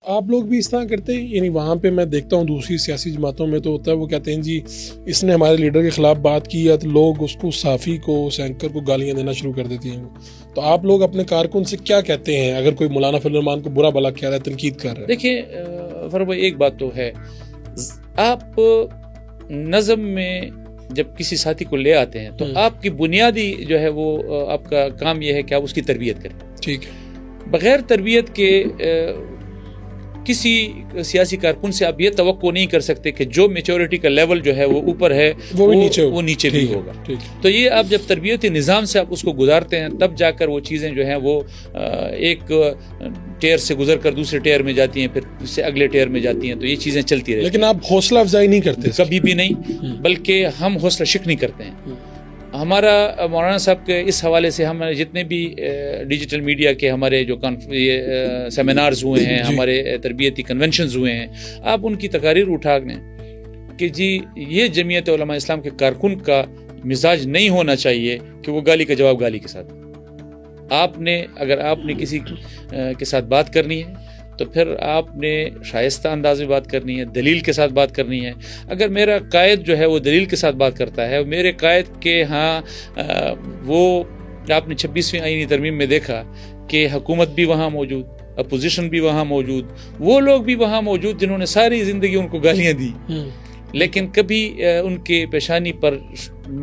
آپ لوگ بھی اس طرح کرتے ہیں؟ یعنی وہاں پہ میں دیکھتا ہوں دوسری سیاسی جماعتوں میں تو ہوتا ہے وہ کہتے ہیں جی اس نے ہمارے لیڈر کے خلاف بات کی ہے تو لوگ اس کو صحافی کو اس اینکر کو گالیاں دینا شروع کر دیتی ہیں. تو آپ لوگ اپنے کارکن سے کیا کہتے ہیں اگر کوئی مولانا فضل الرحمان کو برا بھلا کہہ رہا ہے, تنقید کر رہا ہے؟ دیکھیں فرما ایک بات تو ہے, آپ نظم میں جب کسی ساتھی کو لے آتے ہیں تو آپ کی بنیادی جو ہے وہ آپ کا کام یہ ہے کہ آپ اس کی تربیت کریں. ٹھیک ہے. بغیر تربیت کے کسی سیاسی کارکن سے آپ یہ توقع نہیں کر سکتے کہ جو میچورٹی کا لیول جو ہے وہ اوپر ہے وہ نیچے بھی ہوگا. تو یہ آپ جب تربیتی نظام سے آپ اس کو گزارتے ہیں تب جا کر وہ چیزیں جو ہیں وہ ایک ٹیئر سے گزر کر دوسرے ٹیئر میں جاتی ہیں, پھر اس سے اگلے ٹیئر میں جاتی ہیں, تو یہ چیزیں چلتی رہتی ہیں. لیکن آپ حوصلہ افزائی نہیں کرتے؟ کبھی بھی نہیں, بلکہ ہم حوصلہ شکنی کرتے ہیں. ہمارا مولانا صاحب کے اس حوالے سے ہم جتنے بھی ڈیجیٹل میڈیا کے ہمارے جو سیمینارز ہوئے ہیں, ہمارے تربیتی کنونشنز ہوئے ہیں, آپ ان کی تقاریر اٹھا لیں کہ جی یہ جمعیت علماء اسلام کے کارکن کا مزاج نہیں ہونا چاہیے کہ وہ گالی کا جواب گالی کے ساتھ. اگر آپ نے کسی کے ساتھ بات کرنی ہے تو پھر آپ نے شائستہ انداز میں بات کرنی ہے, دلیل کے ساتھ بات کرنی ہے. اگر میرا قائد جو ہے وہ دلیل کے ساتھ بات کرتا ہے, میرے قائد کے ہاں وہ آپ نے 26ویں آئینی ترمیم میں دیکھا کہ حکومت بھی وہاں موجود, اپوزیشن بھی وہاں موجود, وہ لوگ بھی وہاں موجود جنہوں نے ساری زندگی ان کو گالیاں دی, لیکن کبھی ان کے پیشانی پر,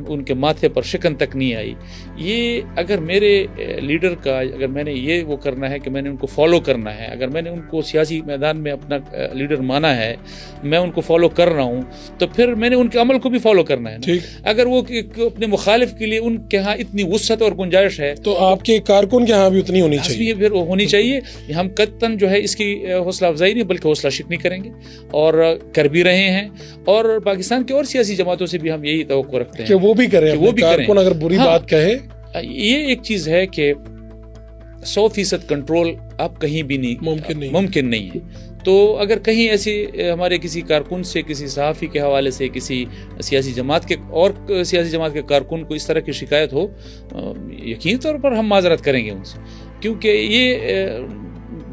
ان کے ماتھے پر شکن تک نہیں آئی. یہ اگر میرے لیڈر کا, اگر میں نے یہ وہ کرنا ہے کہ میں نے ان کو فالو کرنا ہے, اگر میں نے ان کو سیاسی میدان میں اپنا لیڈر مانا ہے, میں ان کو فالو کر رہا ہوں, تو پھر میں نے ان کے عمل کو بھی فالو کرنا ہے. اگر وہ اپنے مخالف کے لیے ان کے ہاں اتنی وسعت اور گنجائش ہے تو آپ کے کارکن کے ہاں بھی اتنی ہونی چاہیے. پھر ہونی چاہیے. ہم قطعاً جو ہے اس کی حوصلہ افزائی نہیں بلکہ حوصلہ شکنی کریں گے, اور کر بھی رہے ہیں, اور پاکستان کی اور سیاسی جماعتوں سے بھی ہم یہی توقع رکھتے ہیں کہ وہ بھی کریں, وہ بھی کریں. اگر بری بات کہے, یہ ایک چیز ہے کہ 100% کنٹرول آپ کہیں بھی ممکن نہیں ہے. تو اگر کہیں ایسی ہمارے کسی کارکن سے, کسی صحافی کے حوالے سے, کسی سیاسی جماعت کے کارکن کو اس طرح کی شکایت ہو, یقینی طور پر ہم معذرت کریں گے ان سے, کیونکہ یہ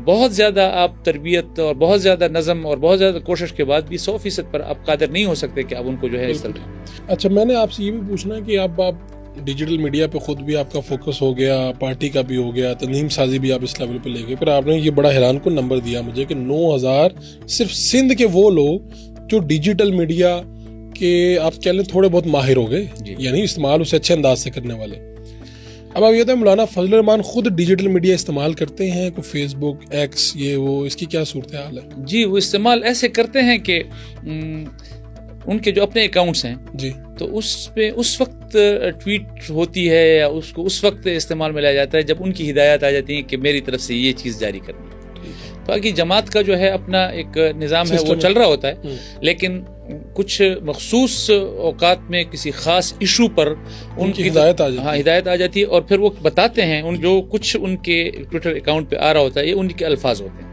بہت زیادہ آپ تربیت اور بہت زیادہ نظم اور بہت زیادہ کوشش کے بعد بھی 100% پر آپ قادر نہیں ہو سکتے کہ آپ ان کو جو ہے اس طرح. اچھا, میں نے آپ سے یہ بھی پوچھنا ہے کہ آپ ڈیجیٹل میڈیا پہ خود بھی آپ کا فوکس ہو گیا, پارٹی کا بھی ہو گیا, تنظیم سازی بھی آپ اس لیول پہ لے گئے, پھر آپ نے یہ بڑا حیران کن نمبر دیا مجھے کہ 9000 صرف سندھ کے وہ لوگ جو ڈیجیٹل میڈیا کے آپ کہہ لیں تھوڑے بہت ماہر ہو گئے, یعنی استعمال اسے اچھے انداز سے کرنے والے. اب آپ یہ تو مولانا فضل الرحمان خود ڈیجیٹل میڈیا استعمال کرتے ہیں, کوئی فیس بک, ایکس, یہ وہ, اس کی کیا صورتحال ہے؟ جی, وہ استعمال ایسے کرتے ہیں کہ ان کے جو اپنے اکاؤنٹس ہیں جی, تو اس پہ اس وقت ٹویٹ ہوتی ہے یا اس کو اس وقت استعمال میں لایا جاتا ہے جب ان کی ہدایات آ جاتی ہیں کہ میری طرف سے یہ چیز جاری کرنی ہے. باقی جماعت کا جو ہے اپنا ایک نظام ہے وہ چل رہا ہوتا ہے, لیکن کچھ مخصوص اوقات میں کسی خاص ایشو پر ان کی ہدایت آ جاتی ہے, اور پھر وہ بتاتے ہیں جو کچھ ان کے ٹویٹر اکاؤنٹ پہ آ رہا ہوتا ہے یہ ان کے الفاظ ہوتے ہیں.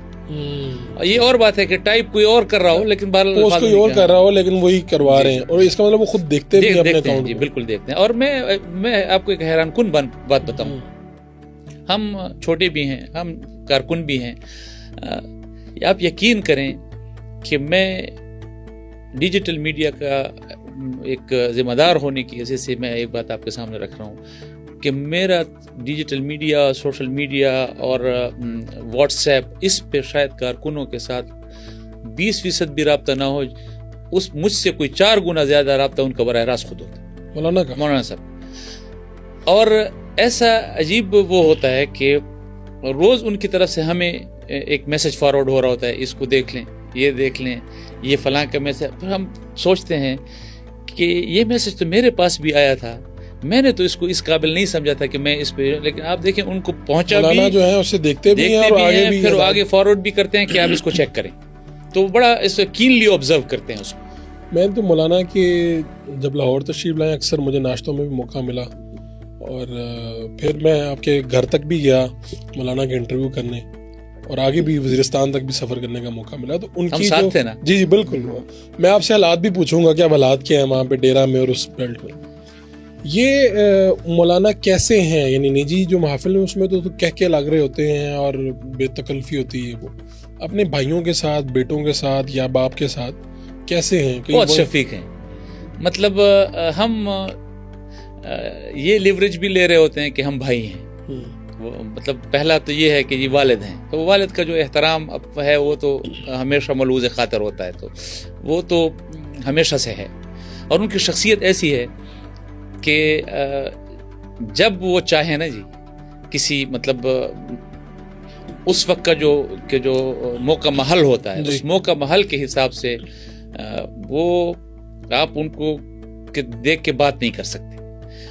یہ اور بات ہے کہ ٹائپ کوئی اور کر رہا ہو لیکن پوسٹ کوئی اور کر رہا ہو لیکن وہی کروا رہے ہیں, اور اس کا مطلب وہ خود دیکھتے بھی اپنے اکاؤنٹ. جی بالکل دیکھتے ہیں. اور میں آپ کو ایک حیران کن بات بتاؤں, ہم چھوٹے بھی ہیں, ہم کارکن بھی ہیں. آپ یقین کریں کہ میں ڈیجیٹل میڈیا کا ایک ذمہ دار ہونے کی وجہ سے میں ایک بات آپ کے سامنے رکھ رہا ہوں کہ میرا ڈیجیٹل میڈیا, سوشل میڈیا اور واٹس ایپ, اس پہ شاید کارکنوں کے ساتھ 20% بھی رابطہ نہ ہو, مجھ سے کوئی 4 گنا زیادہ رابطہ ان کا براہ راست خود ہوتا ہے, مولانا صاحب. اور ایسا عجیب وہ ہوتا ہے کہ روز ان کی طرف سے ہمیں ایک میسج فارورڈ ہو رہا ہوتا ہے, اس کو دیکھ لیں, یہ دیکھ لیں, یہ فلاں کا میسج. پھر ہم سوچتے ہیں کہ یہ میسج تو میرے پاس بھی آیا تھا, میں نے تو اس کو اس قابل نہیں سمجھا تھا کہ میں اس پہ, لیکن آپ دیکھیں ان کو پہنچا بھی جو ہے اسے دیکھتے بھی ہیں اور آگے بھی, پھر آگے فارورڈ بھی کرتے ہیں کہ آپ اس کو چیک کریں, تو بڑا اس کو کینلی آبزرو کرتے ہیں اس کو. میں تو مولانا کے جب لاہور تشریف لائیں اکثر مجھے ناشتوں میں بھی موقع ملا, اور پھر میں آپ کے گھر تک بھی گیا مولانا کے انٹرویو کرنے, اور آگے بھی وزیرستان تک بھی سفر کرنے کا موقع ملا. تو ان کی ساتھ تھے نا. جی بالکل. میں آپ سے حالات بھی پوچھوں گا کہ اب حالات کیا ہیں وہاں پہ ڈیرا میں اور اس بیلٹ میں. یہ مولانا کیسے ہیں, یعنی نجی جو محافل میں اس میں تو کہہ کے لگ رہے ہوتے ہیں اور بے تکلفی ہوتی ہے وہ, اپنے بھائیوں کے ساتھ، بیٹوں کے ساتھ یا باپ کے ساتھ کیسے ہیں؟ بہت شفیق ہیں. مطلب ہم یہ لیوریج بھی لے رہے ہوتے ہیں کہ ہم بھائی ہیں. مطلب پہلا تو یہ ہے کہ یہ والد ہیں، تو والد کا جو احترام ہے وہ تو ہمیشہ ملحوظ خاطر ہوتا ہے، تو وہ تو ہمیشہ سے ہے. اور ان کی شخصیت ایسی ہے کہ جب وہ چاہیں نا جی کسی مطلب اس وقت کا جو موقع محل ہوتا ہے، اس موقع محل کے حساب سے وہ آپ ان کو دیکھ کے بات نہیں کر سکتے.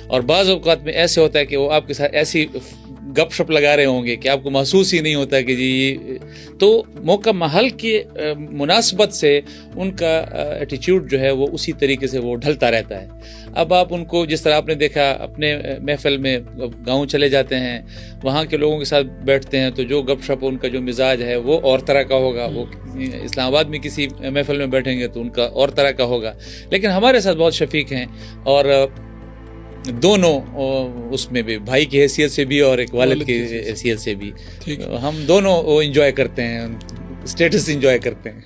اور بعض اوقات میں ایسے ہوتا ہے کہ وہ آپ کے ساتھ ایسی گپ شپ لگا رہے ہوں گے کہ آپ کو محسوس ہی نہیں ہوتا کہ جی. تو موقع محل کی مناسبت سے ان کا ایٹیچیوڈ جو ہے وہ اسی طریقے سے وہ ڈھلتا رہتا ہے. اب آپ ان کو جس طرح آپ نے دیکھا اپنے محفل میں گاؤں چلے جاتے ہیں، وہاں کے لوگوں کے ساتھ بیٹھتے ہیں، تو جو گپ شپ ان کا جو مزاج ہے وہ اور طرح کا ہوگا. وہ اسلام آباد میں کسی محفل میں بیٹھیں گے تو ان کا اور طرح کا ہوگا. لیکن ہمارے ساتھ بہت شفیق ہیں، اور دونوں اس میں بھی بھائی کی حیثیت سے بھی اور ایک والد کی حیثیت سے بھی ہم دونوں انجوائے کرتے ہیں، اسٹیٹس انجوائے کرتے ہیں.